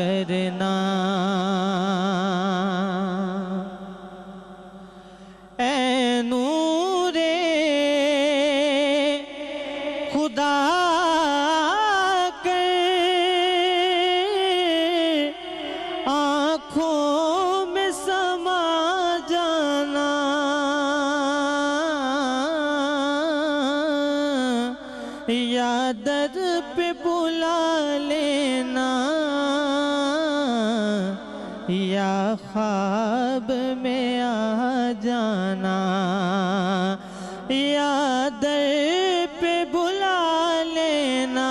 کرنا اے نور خدا کر آنکھوں میں سما جانا یا در پہ بلا لینا یا خواب میں آ جانا یا در پہ بلا لینا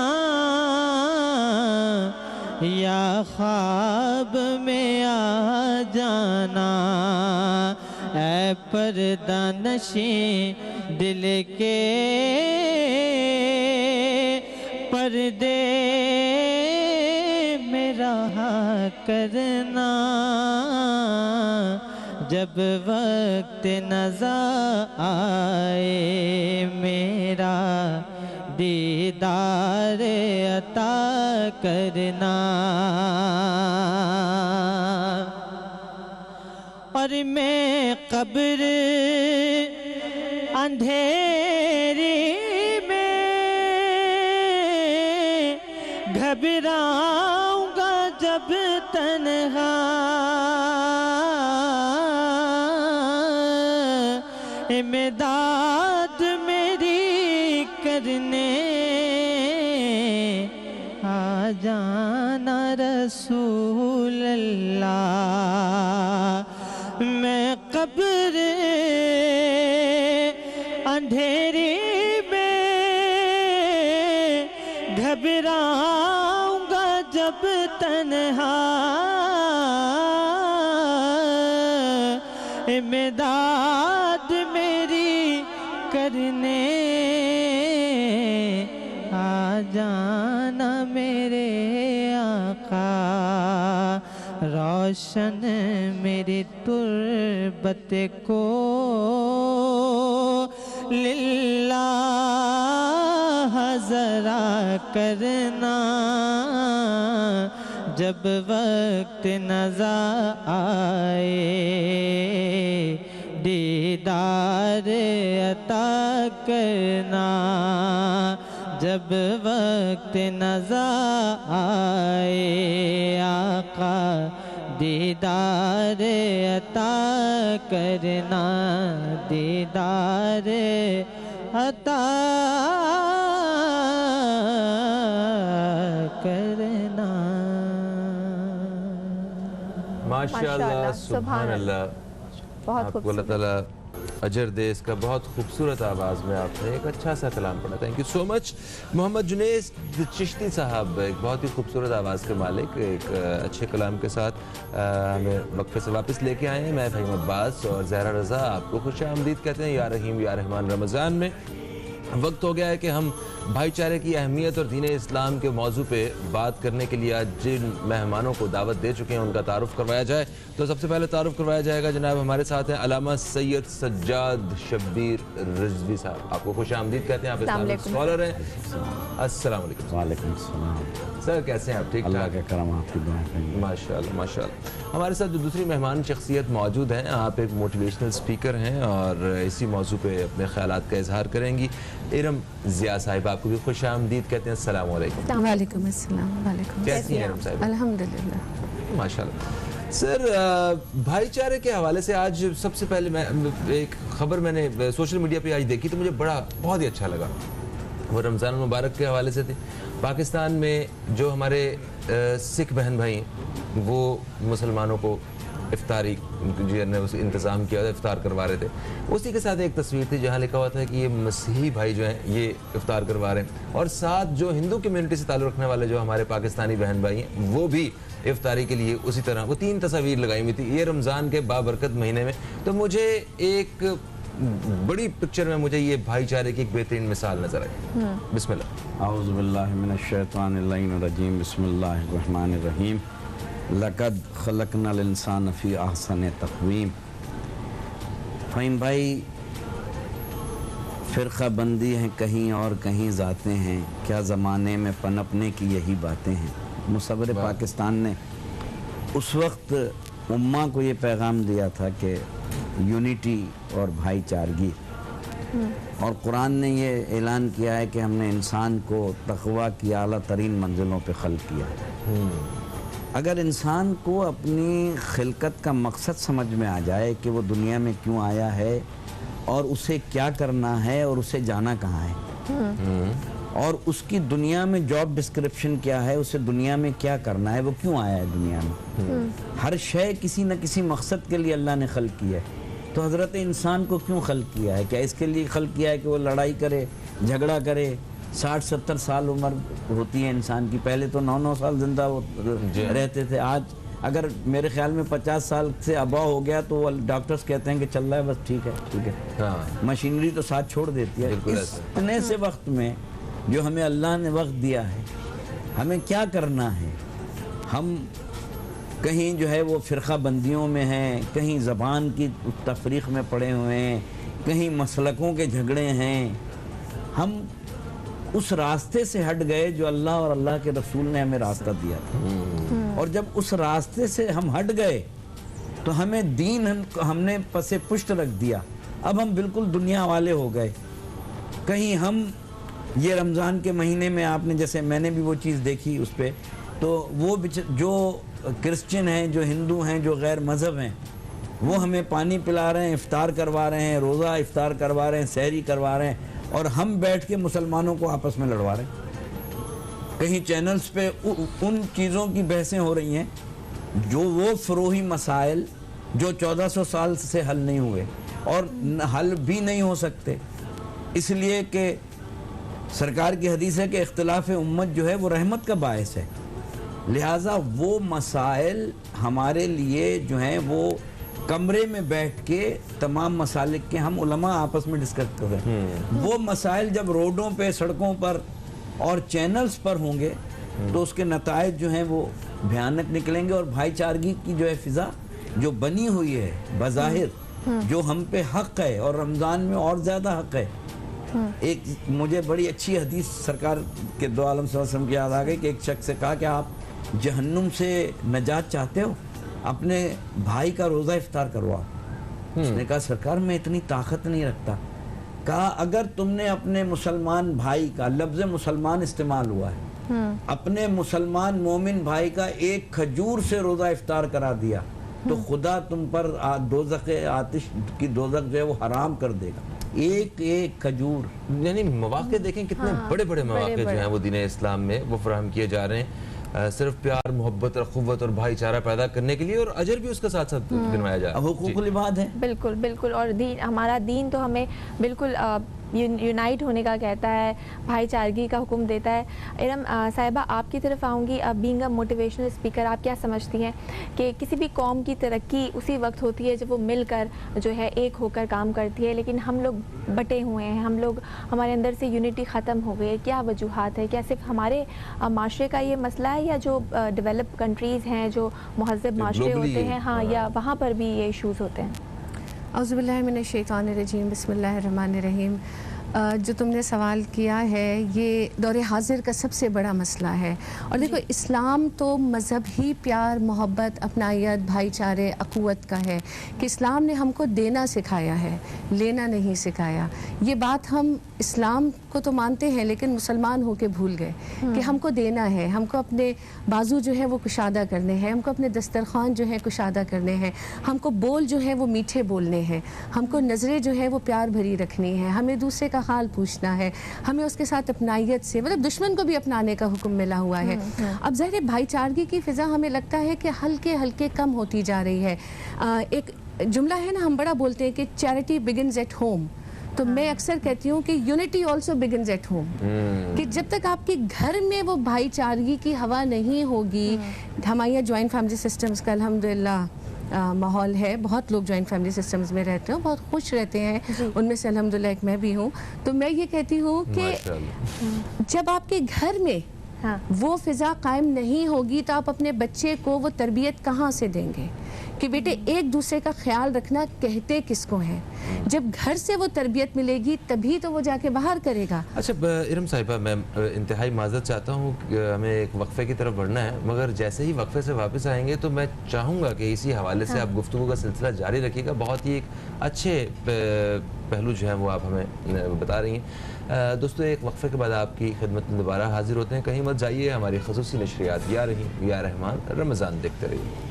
یا خواب میں آ جانا اے پردہ نشیں دل کے پردے میں رہا کرنا جب وقت نظر آئے میرا دیدار عطا کرنا اور میں قبر اندھیری گھبراؤں گا جب تنہا امداد میری کرنے آ جانا رسول اللہ میں قبر اندھیری گھبراؤں گا جب تنہا امداد میری کرنے آ جانا میرے آقا روشن میری تربت کو للہ ذرا کرنا جب وقت نظر آئے دیدار عطا کرنا جب وقت نظر آئے آقا دیدار عطا کرنا دیدار عطا کرنا ماشاءاللہ سبحان اللہ بہت آپ کو اللہ تعالیٰ اجر دے اس کا بہت خوبصورت آواز میں آپ نے ایک اچھا سا کلام پڑھا تھینک یو سو مچ محمد جنید چشتی صاحب ایک بہت ہی خوبصورت آواز کے مالک ایک اچھے کلام کے ساتھ ہمیں وقفے سے واپس لے کے آئے ہیں میں فہیم عباس اور زہرا رضا آپ کو خوش آمدید کہتے ہیں یا رحیم یا رحمان رمضان میں وقت ہو گیا ہے کہ ہم بھائی چارے کی اہمیت اور دین اسلام کے موضوع پہ بات کرنے کے لیے آج جن مہمانوں کو دعوت دے چکے ہیں ان کا تعارف کروایا جائے تو سب سے پہلے تعارف کروایا جائے گا جناب ہمارے ساتھ ہیں علامہ سید سجاد شبیر رضوی صاحب آپ کو خوش آمدید کہتے ہیں آپ اسلامک اسکالر ہیں السلام علیکم وعلیکم السلام سر کیسے ہیں آپ ٹھیک اللہ کا کرم آپ کی دعا ہے ماشاءاللہ ماشاءاللہ ہمارے ساتھ جو دوسری مہمان شخصیت موجود ہیں آپ ایک موٹیویشنل سپیکر ہیں اور اسی موضوع پہ اپنے خیالات کا اظہار کریں گی ارم ضیاء صاحب آپ کو بھی خوش آمدید کہتے ہیں السلام علیکم وعلیکم السلام وعلیکم کیسی ہیں ارم صاحب الحمدللہ ماشاءاللہ سر بھائی چارے کے حوالے سے آج سب سے پہلے میں ایک خبر میں نے سوشل میڈیا پہ آج دیکھی تو مجھے بہت ہی اچھا لگا وہ رمضان المبارک کے حوالے سے تھی پاکستان میں جو ہمارے سکھ بہن بھائی ہیں وہ مسلمانوں کو افطاری نے انتظام کیا تھا افطار کروا رہے تھے اسی کے ساتھ ایک تصویر تھی جہاں لکھا ہوا تھا کہ یہ مسیحی بھائی جو ہیں یہ افطار کروا رہے ہیں اور ساتھ جو ہندو کمیونٹی سے تعلق رکھنے والے جو ہمارے پاکستانی بہن بھائی ہیں وہ بھی افطاری کے لیے اسی طرح وہ 3 تصاویر لگائی ہوئی تھی یہ رمضان کے بابرکت مہینے میں تو مجھے ایک بڑی پکچر میں مجھے یہ بھائی چارے کی ایک بہترین مثال نظر آئی بسم اللہ اعوذ باللہ من الشیطان اللعین الرجیم بسم اللہ الرحمن الرحیم لقد خلقنا الانسان فی احسن تقویم فہیم بھائی فرقہ بندی ہیں کہیں اور کہیں ذاتیں ہیں کیا زمانے میں پنپنے کی یہی باتیں ہیں مصور پاکستان نے اس وقت امہ کو یہ پیغام دیا تھا کہ یونٹی اور بھائی چارگی، اور قرآن نے یہ اعلان کیا ہے کہ ہم نے انسان کو تقوی کی اعلیٰ ترین منزلوں پہ خلق کیا. اگر انسان کو اپنی خلقت کا مقصد سمجھ میں آ جائے کہ وہ دنیا میں کیوں آیا ہے اور اسے کیا کرنا ہے اور اسے جانا کہاں ہے، اور اس کی دنیا میں جاب ڈسکرپشن کیا ہے، اسے دنیا میں کیا کرنا ہے، وہ کیوں آیا ہے دنیا میں. ہر شے کسی نہ کسی مقصد کے لیے اللہ نے خلق کیا ہے. تو حضرت انسان کو کیوں خلق کیا ہے؟ کیا اس کے لیے خلق کیا ہے کہ وہ لڑائی کرے، جھگڑا کرے؟ 60-70 سال عمر ہوتی ہے انسان کی. پہلے تو 9-9 سال زندہ رہتے تھے. آج اگر میرے خیال میں 50 سال سے ابا ہو گیا تو وہ ڈاکٹرز کہتے ہیں کہ چل رہا ہے، بس ٹھیک ہے. مشینری تو ساتھ چھوڑ دیتی ہے. اتنے سے وقت میں جو ہمیں اللہ نے وقت دیا ہے، ہمیں کیا کرنا ہے؟ ہم کہیں جو ہے وہ فرقہ بندیوں میں ہیں، کہیں زبان کی تفریق میں پڑے ہوئے ہیں، کہیں مسلکوں کے جھگڑے ہیں. ہم اس راستے سے ہٹ گئے جو اللہ اور اللہ کے رسول نے ہمیں راستہ دیا تھا. اور جب اس راستے سے ہم ہٹ گئے تو ہمیں دین ہم نے پس پشت رکھ دیا. اب ہم بالکل دنیا والے ہو گئے. کہیں ہم یہ رمضان کے مہینے میں آپ نے جیسے میں نے بھی وہ چیز دیکھی اس پہ، تو وہ جو کرسچن ہیں، جو ہندو ہیں، جو غیر مذہب ہیں، وہ ہمیں پانی پلا رہے ہیں، افطار کروا رہے ہیں، روزہ افطار کروا رہے ہیں، سحری کروا رہے ہیں، اور ہم بیٹھ کے مسلمانوں کو آپس میں لڑوا رہے ہیں. کہیں چینلز پہ ان چیزوں کی بحثیں ہو رہی ہیں جو وہ فروعی مسائل جو 1400 سال سے حل نہیں ہوئے اور حل بھی نہیں ہو سکتے، اس لیے کہ سرکار کی حدیث ہے کہ اختلاف امت جو ہے وہ رحمت کا باعث ہے. لہٰذا وہ مسائل ہمارے لیے جو ہیں وہ کمرے میں بیٹھ کے تمام مسالک کے ہم علماء آپس میں ڈسکس کر رہے ہیں. وہ مسائل جب روڈوں پہ، سڑکوں پر اور چینلز پر ہوں گے تو اس کے نتائج جو ہیں وہ بھیانک نکلیں گے. اور بھائی چارگی کی جو ہے فضا جو بنی ہوئی ہے بظاہر، جو ہم پہ حق ہے اور رمضان میں اور زیادہ حق ہے. ایک مجھے بڑی اچھی حدیث سرکار کے دو عالم صلی اللہ علیہ وسلم کی یاد آ گئی کہ ایک شخص سے کہا کہ آپ جہنم سے نجات چاہتے ہو، اپنے بھائی کا روزہ افطار کرواؤ. اس نے کہا سرکار میں اتنی طاقت نہیں رکھتا. کہا اگر تم نے اپنے مسلمان بھائی کا، لفظ مسلمان استعمال ہوا ہے، اپنے مسلمان مومن بھائی کا ایک کھجور سے روزہ افطار کرا دیا تو خدا تم پر دوزخ آتش کی دوزخ جو ہے وہ حرام کر دے گا. ایک کھجور. یعنی مواقع دیکھیں کتنے بڑے بڑے مواقع جو ہیں وہ دین اسلام میں وہ فراہم کیے جا رہے ہیں، صرف پیار، محبت اور قوت اور بھائی چارہ پیدا کرنے کے لیے، اور اجر بھی اس کے ساتھ ساتھ گنوایا جا رہا ہے. حقوق العباد ہے. بالکل بالکل. اور ہمارا دین تو ہمیں بالکل یونائٹ ہونے کا کہتا ہے، بھائی چارگی کا حکم دیتا ہے. ارم صاحبہ آپ کی طرف آؤں گی. بینگ اے موٹیویشنل اسپیکر، آپ کیا سمجھتی ہیں کہ کسی بھی قوم کی ترقی اسی وقت ہوتی ہے جب وہ مل کر جو ہے ایک ہو کر کام کرتی ہے، لیکن ہم لوگ بٹے ہوئے ہیں، ہمارے اندر سے یونٹی ختم ہو گئی ہے. کیا وجوہات ہے؟ کیا صرف ہمارے معاشرے کا یہ مسئلہ ہے یا جو ڈیولپ کنٹریز ہیں، جو مہذب معاشرے ہوتے ہیں، ہاں، یا وہاں پر بھی یہ ایشوز ہوتے ہیں؟ اعوذ باللہ من الشیطان الرجیم، بسم اللہ الرحمن الرحیم. جو تم نے سوال کیا ہے یہ دور حاضر کا سب سے بڑا مسئلہ ہے. اور دیکھو اسلام تو مذہب ہی پیار، محبت، اپنائیت، بھائی چارے، اخوت کا ہے کہ اسلام نے ہم کو دینا سکھایا ہے، لینا نہیں سکھایا. یہ بات ہم اسلام کو تو مانتے ہیں لیکن مسلمان ہو کے بھول گئے کہ ہم کو دینا ہے، ہم کو اپنے بازو جو ہے وہ کشادہ کرنے ہیں، ہم کو اپنے دسترخوان جو ہے کشادہ کرنے ہیں، ہم کو بول جو ہے وہ میٹھے بولنے ہیں، ہم کو نظریں جو ہے وہ پیار بھری رکھنی ہے، ہمیں دوسرے کا حال پوچھنا ہے، ہمیں اس کے ساتھ اپنائیت سے، مطلب دشمن کو بھی اپنانے کا حکم ملا ہوا ہے. اب ظاہر بھائی چارگی کی فضا ہمیں لگتا ہے کہ ہلکے ہلکے کم ہوتی جا رہی ہے. ایک جملہ ہے نا، ہم بڑا بولتے ہیں کہ چیریٹی بگنز ایٹ ہوم. تو میں اکثر کہتی ہوں کہ unity also begins at home. کہ جب تک آپ کے گھر میں وہ بھائی چارگی کی ہوا نہیں ہوگی. ہمارے یہاں جوائنٹ فیملی سسٹمز کا الحمدللہ ماحول ہے، بہت لوگ جوائنٹ فیملی سسٹمز میں رہتے ہیں، بہت خوش رہتے ہیں، ان میں سے الحمدللہ ایک میں بھی ہوں. تو میں یہ کہتی ہوں کہ جب آپ کے گھر میں وہ فضا قائم نہیں ہوگی تو آپ اپنے بچے کو وہ تربیت کہاں سے دیں گے؟ کہ بیٹے ایک دوسرے کا خیال رکھنا کہتے کس کو ہے. جب گھر سے وہ تربیت ملے گی تبھی تو وہ جا کے باہر کرے گا. اچھا ارم صاحبہ، میں انتہائی معذرت چاہتا ہوں کہ ہمیں ایک وقفے کی طرف بڑھنا ہے، مگر جیسے ہی وقفے سے واپس آئیں گے تو میں چاہوں گا کہ اسی حوالے سے آپ گفتگو کا سلسلہ جاری رکھیے گا. بہت ہی ایک اچھے پہلو جو ہیں وہ آپ ہمیں بتا رہی ہیں. دوستو ایک وقفے کے بعد آپ کی خدمت میں دوبارہ حاضر ہوتے ہیں. کہیں مت جائیے، ہماری خصوصی نشریات یا رحمان رمضان دیکھتے رہیے.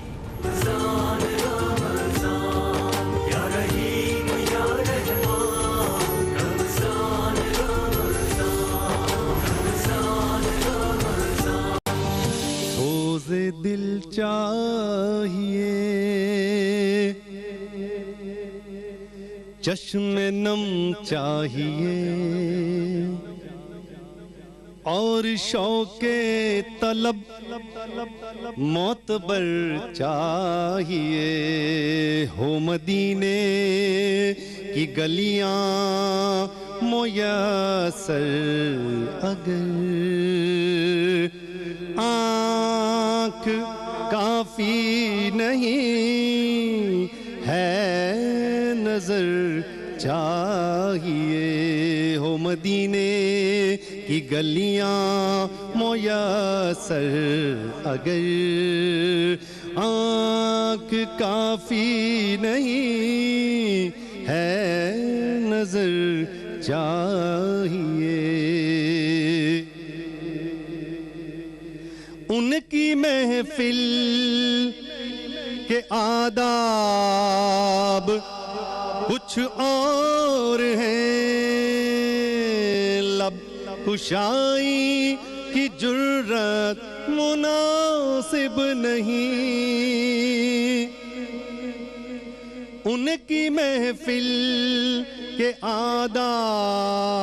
دل چاہیے چشم نم چاہیے اور شوق طلب معتبر چاہیے. ہو مدینے کی گلیاں میسر اگر آنکھ کافی نہیں ہے نظر چاہیے. ہو مدینے کی گلیاں میسر اگر آنکھ کافی نہیں ہے نظر چاہیے. ان کی محفل کے آداب کچھ اور ہیں، لب کشائی کی جرات مناسب نہیں. ان کی محفل کے آداب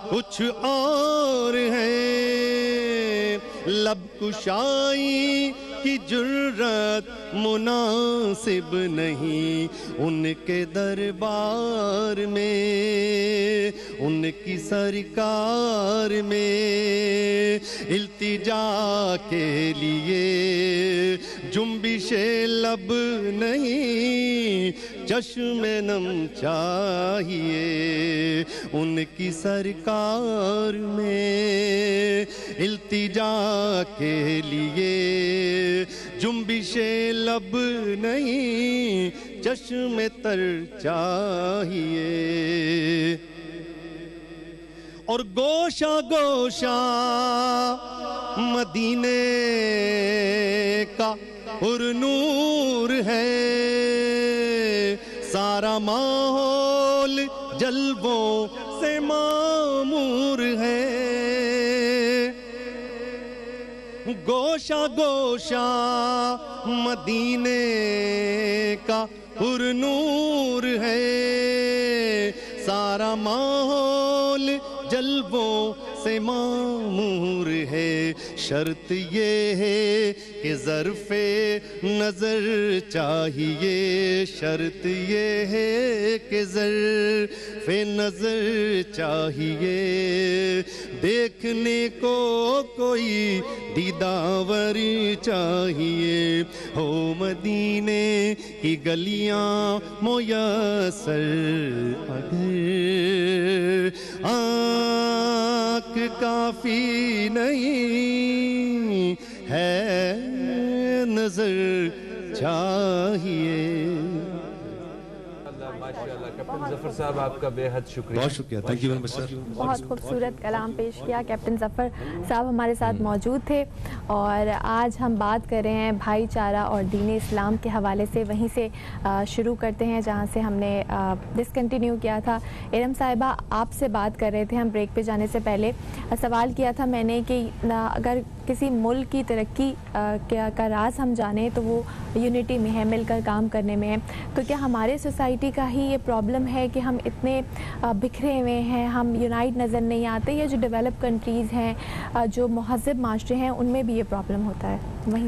کچھ اور ہیں، لب کشائی کی جرات مناسب نہیں. ان کے دربار میں، ان کی سرکار میں التجا کے لیے جنبش لب نہیں، چشم نم چاہیے. ان کی سرکار میں التجا کے لیے جنبش لب نہیں، چشم تر چاہیے. اور گوشہ گوشہ مدینے کا پر نور ہے، سارا ماحول جلووں سے معمور ہے. گوشہ گوشہ مدینے کا پر نور ہے، سارا ماحول جلووں سے معمور ہے. شرط یہ ہے کہ ظرف نظر چاہیے، شرط یہ ہے کہ ظرف نظر چاہیے. دیکھنے کو کوئی دیداور چاہیے. ہو مدینے کی گلیاں میسر اگر آنکھ کافی نہیں ہے نظر چاہیے. ماشاءاللہ کیپٹن ظفر صاحب، آپ کا بے حد شکریہ. بہت شکریہ، تھینک یو ویری مچ سر. بہت خوبصورت کلام پیش کیا. کیپٹن ظفر صاحب ہمارے ساتھ موجود تھے اور آج ہم بات کر رہے ہیں بھائی چارہ اور دین اسلام کے حوالے سے. وہیں سے شروع کرتے ہیں جہاں سے ہم نے ڈسکنٹینیو کیا تھا. ارم صاحبہ آپ سے بات کر رہے تھے ہم بریک پہ جانے سے پہلے. سوال کیا تھا میں نے کہ اگر کسی ملک کی ترقی کا راز ہم جانیں تو وہ یونٹی میں ہے، مل کر کام کرنے میں ہے. تو کیا ہمارے سوسائٹی کا ہی یہ پرابلم ہے کہ ہم اتنے بکھرے ہوئے ہیں، ہم یونائٹ نظر نہیں آتے، یا جو ڈیولپ کنٹریز ہیں، جو مہذب معاشرے ہیں، ان میں بھی یہ پرابلم ہوتا ہے؟ وہیں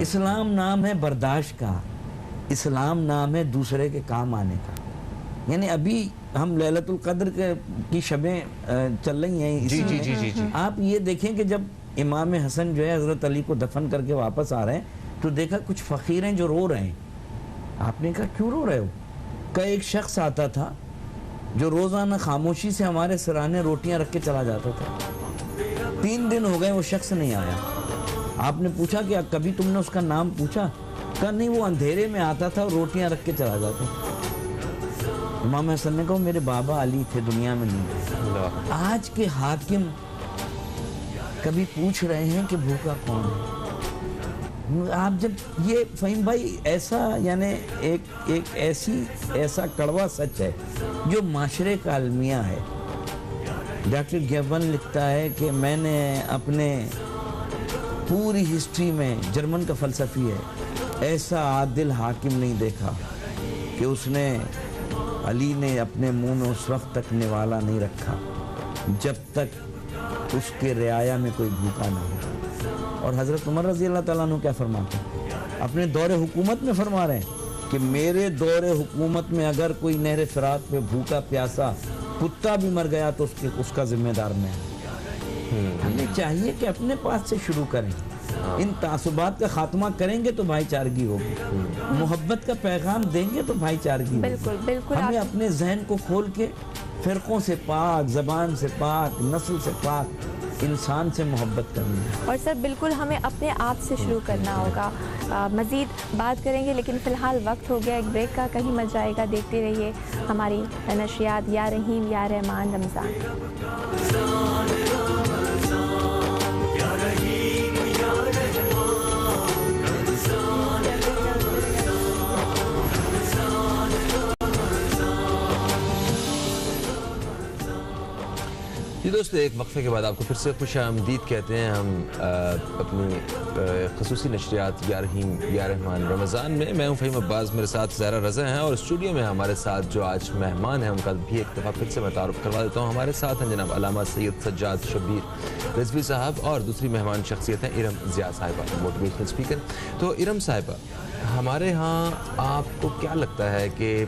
اسلام نام ہے برداشت کا، اسلام نام ہے دوسرے کے کام آنے کا. یعنی ابھی ہم لیلۃ القدر کی شبیں چل رہی ہیں. جی. آپ یہ دیکھیں کہ جب امام حسن جو ہے حضرت علی کو دفن کر کے واپس آ رہے ہیں تو دیکھا کچھ فقیر ہیں جو رو رہے ہیں. آپ نے کہا کیوں رو رہے ہو؟ کہ ایک شخص آتا تھا جو روزانہ خاموشی سے ہمارے سرانے روٹیاں رکھ کے چلا جاتا تھا. 3 دن ہو گئے وہ شخص نہیں آیا. آپ نے پوچھا کہ کبھی تم نے اس کا نام پوچھا؟ کہا نہیں، وہ اندھیرے میں آتا تھا اور روٹیاں رکھ کے چلا جاتا. امام حسن نے کہا میرے بابا علی تھے، دنیا میں نہیں. آج کے حاکم کبھی پوچھ رہے ہیں کہ بھوکا کون ہے؟ آپ جب یہ فہیم بھائی ایسا یعنی ایک ایسا کڑوا سچ ہے جو معاشرے کا المیہ ہے. ڈاکٹر گیبن لکھتا ہے کہ میں نے اپنے پوری ہسٹری میں، جرمن کا فلسفی ہے، ایسا عادل حاکم نہیں دیکھا کہ اس نے علی نے اپنے منہ میں اس وقت تک نوالا نہیں رکھا جب تک اس کے رعایا میں کوئی بھوکا نہ ہو. اور حضرت عمر رضی اللہ تعالیٰ عنہ کیا فرماتے ہیں؟ اپنے دور حکومت میں فرما رہے ہیں کہ میرے دور حکومت میں اگر کوئی نہر فرات پہ بھوکا پیاسا کتا بھی مر گیا تو اس کا ذمہ دار میں. ہمیں چاہیے کہ اپنے پاس سے شروع کریں. ان تعصبات کا خاتمہ کریں گے تو بھائی چارگی ہوگی. محبت کا پیغام دیں گے تو بھائی چارگی ہوگی. بالکل. ہمیں اپنے ذہن کو کھول کے فرقوں سے پاک، زبان سے پاک، نسل سے پاک انسان سے محبت کرنی ہے. اور سر بالکل ہمیں اپنے آپ سے شروع کرنا ہوگا. مزید بات کریں گے لیکن فی الحال وقت ہو گیا ایک بریک کا. کہیں مت جائے گا، دیکھتے رہیے ہماری نشریات یا رحیم یا رحمان رمضان. جی دوستو، ایک وقفے کے بعد آپ کو پھر سے خوش آمدید کہتے ہیں. ہم اپنی خصوصی نشریات یا رحیم یا رحمان رمضان میں. میں ہوں فہیم عباس، میرے ساتھ زہرا رضا ہیں، اور اسٹوڈیو میں ہمارے ساتھ جو آج مہمان ہیں ان کا بھی ایک دفعہ پھر سے میں تعارف کروا دیتا ہوں. ہمارے ساتھ ہیں جناب علامہ سید سجاد شبیر رضوی صاحب، اور دوسری مہمان شخصیت ہیں ارم ضیاء صاحبہ، موٹیویشنل اسپیکر. تو ارم صاحبہ، ہمارے ہاں آپ کو کیا لگتا ہے کہ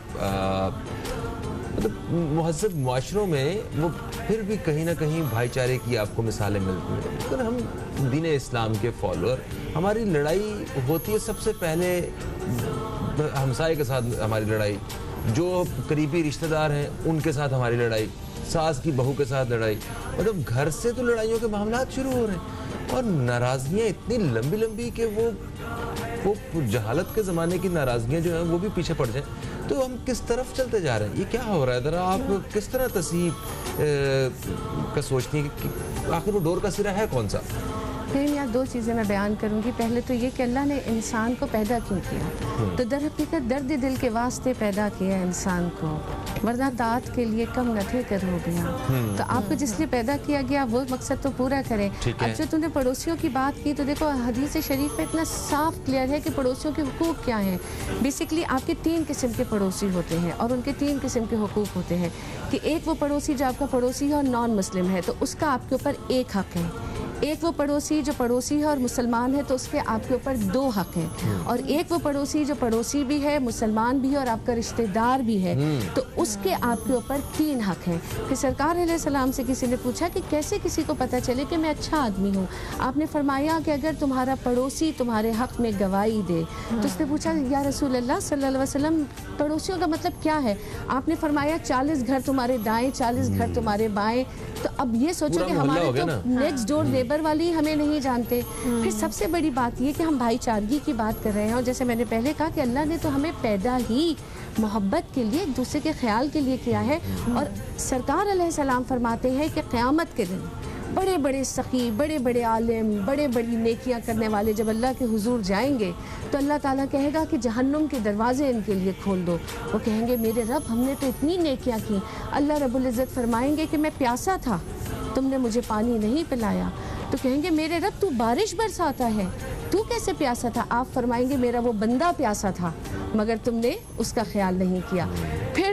مطلب مہذب معاشروں میں وہ پھر بھی کہیں نہ کہیں بھائی چارے کی آپ کو مثالیں ملتی ہیں؟ اگر ہم دین اسلام کے فالوور، ہماری لڑائی ہوتی ہے سب سے پہلے ہمسائے کے ساتھ ہماری لڑائی، جو قریبی رشتہ دار ہیں ان کے ساتھ ہماری لڑائی، ساس کی بہو کے ساتھ لڑائی. مطلب گھر سے تو لڑائیوں کے معاملات شروع ہو رہے ہیں، اور ناراضگیاں اتنی لمبی لمبی کہ وہ جہالت کے زمانے کی ناراضگیاں جو ہیں وہ بھی پیچھے پڑ جائیں. تو ہم کس طرف چلتے جا رہے ہیں؟ یہ کیا ہو رہا ہے؟ ذرا آپ کس طرح تصحیح کا سوچتی ہیں کہ آخر وہ ڈور کا سرا ہے کون سا؟ پھر یہاں 2 چیزیں میں بیان کروں گی. پہلے تو یہ کہ اللہ نے انسان کو پیدا کیوں کیا؟ تو در حقیقت درد دل کے واسطے پیدا کیا انسان کو، ورنہ طاعت کے لیے کم نہ تھے کر ہو گیا. تو آپ کو جس لیے پیدا کیا گیا وہ مقصد تو پورا کریں. اب جو تم نے پڑوسیوں کی بات کی تو دیکھو حدیث شریف میں اتنا صاف کلیئر ہے کہ پڑوسیوں کے حقوق کیا ہیں. بیسیکلی آپ کے 3 قسم کے پڑوسی ہوتے ہیں اور ان کے 3 قسم کے حقوق ہوتے ہیں. کہ ایک وہ پڑوسی جو آپ کا پڑوسی ہے اور نان مسلم ہے تو اس کا آپ کے اوپر 1 حق ہے. ایک وہ پڑوسی جو پڑوسی ہے اور مسلمان ہے تو اس کے آپ کے اوپر 2 حق ہیں. اور ایک وہ پڑوسی جو پڑوسی بھی ہے، مسلمان بھی ہے اور آپ کا رشتہ دار بھی ہے تو اس کے آپ کے اوپر 3 حق ہیں. پھر سرکار علیہ السلام سے کسی نے پوچھا کہ کیسے کسی کو پتہ چلے کہ میں اچھا آدمی ہوں؟ آپ نے فرمایا کہ اگر تمہارا پڑوسی تمہارے حق میں گواہی دے. تو اس نے پوچھا یا رسول اللہ صلی اللہ علیہ وسلم پڑوسیوں کا مطلب کیا ہے؟ آپ نے فرمایا 40 گھر تمہارے دائیں، 40 گھر تمہارے بائیں. تو اب یہ سوچو کہ ہمارے تو نیکسٹ ڈور نیبر والی ہمیں نہیں جانتے. پھر سب سے بڑی بات یہ کہ ہم بھائی چارگی کی بات کر رہے ہیں، اور جیسے میں نے پہلے کہا کہ اللہ نے تو ہمیں پیدا ہی محبت کے لیے، ایک دوسرے کے خیال کے لیے کیا ہے. اور سرکار علیہ السلام فرماتے ہیں کہ قیامت کے دن بڑے بڑے سخی، بڑے بڑے عالم، بڑے بڑی نیکیاں کرنے والے جب اللہ کے حضور جائیں گے تو اللہ تعالیٰ کہے گا کہ جہنم کے دروازے ان کے لیے کھول دو. وہ کہیں گے میرے رب ہم نے تو اتنی نیکیاں کی. اللہ رب العزت فرمائیں گے کہ میں پیاسا تھا، تم نے مجھے پانی نہیں پلایا. تو کہیں گے میرے رب تو بارش برساتا ہے، تو کیسے پیاسا تھا؟ آپ فرمائیں گے میرا وہ بندہ پیاسا تھا مگر تم نے اس کا خیال نہیں کیا. پھر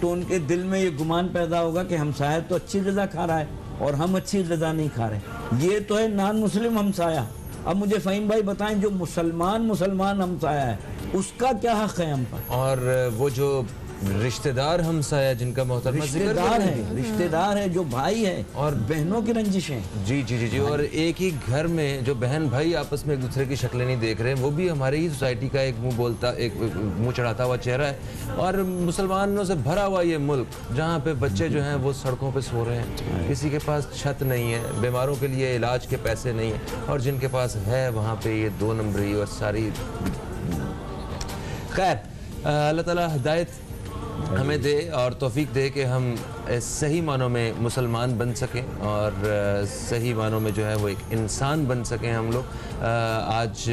تو ان کے دل میں یہ گمان پیدا ہوگا کہ ہمسایہ تو اچھی غذا کھا رہا ہے اور ہم اچھی غذا نہیں کھا رہے. یہ تو ہے نان مسلم ہمسایہ. اب مجھے فہیم بھائی بتائیں جو مسلمان ہمسایہ ہے اس کا کیا حق ہے ہم پر؟ اور وہ جو رشتہ دار ہمسایہ جن کا محترمہ ذکر رشتہ دار ہے جو بھائی ہے اور بہنوں کی رنجشیں. جی اور ایک ہی گھر میں جو بہن بھائی آپس میں ایک دوسرے کی شکلیں نہیں دیکھ رہے ہیں, وہ بھی ہماری ہی سوسائٹی کا ایک منہ چڑھاتا ہوا چہرہ ہے. اور مسلمانوں سے بھرا ہوا یہ ملک جہاں پہ بچے جو ہیں وہ سڑکوں پہ سو رہے ہیں, کسی کے پاس چھت نہیں ہے, بیماروں کے لیے علاج کے پیسے نہیں ہیں, اور جن کے پاس ہے وہاں پہ یہ 2 نمبری اور ساری. خیر, اللہ تعالیٰ ہدایت ہمیں دے اور توفیق دے کہ ہم صحیح معنوں میں مسلمان بن سکیں اور صحیح معنوں میں جو ہے وہ ایک انسان بن سکیں ہم لوگ. آج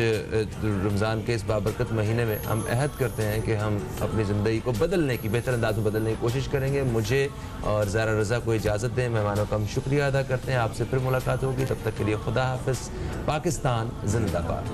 رمضان کے اس بابرکت مہینے میں ہم عہد کرتے ہیں کہ ہم اپنی زندگی کو بدلنے کی, بہتر انداز میں بدلنے کی کوشش کریں گے. مجھے اور زہرا رضا کو اجازت دیں, مہمانوں کا ہم شکریہ ادا کرتے ہیں. آپ سے پھر ملاقات ہوگی, تب تک کے لیے خدا حافظ. پاکستان زندہ باد.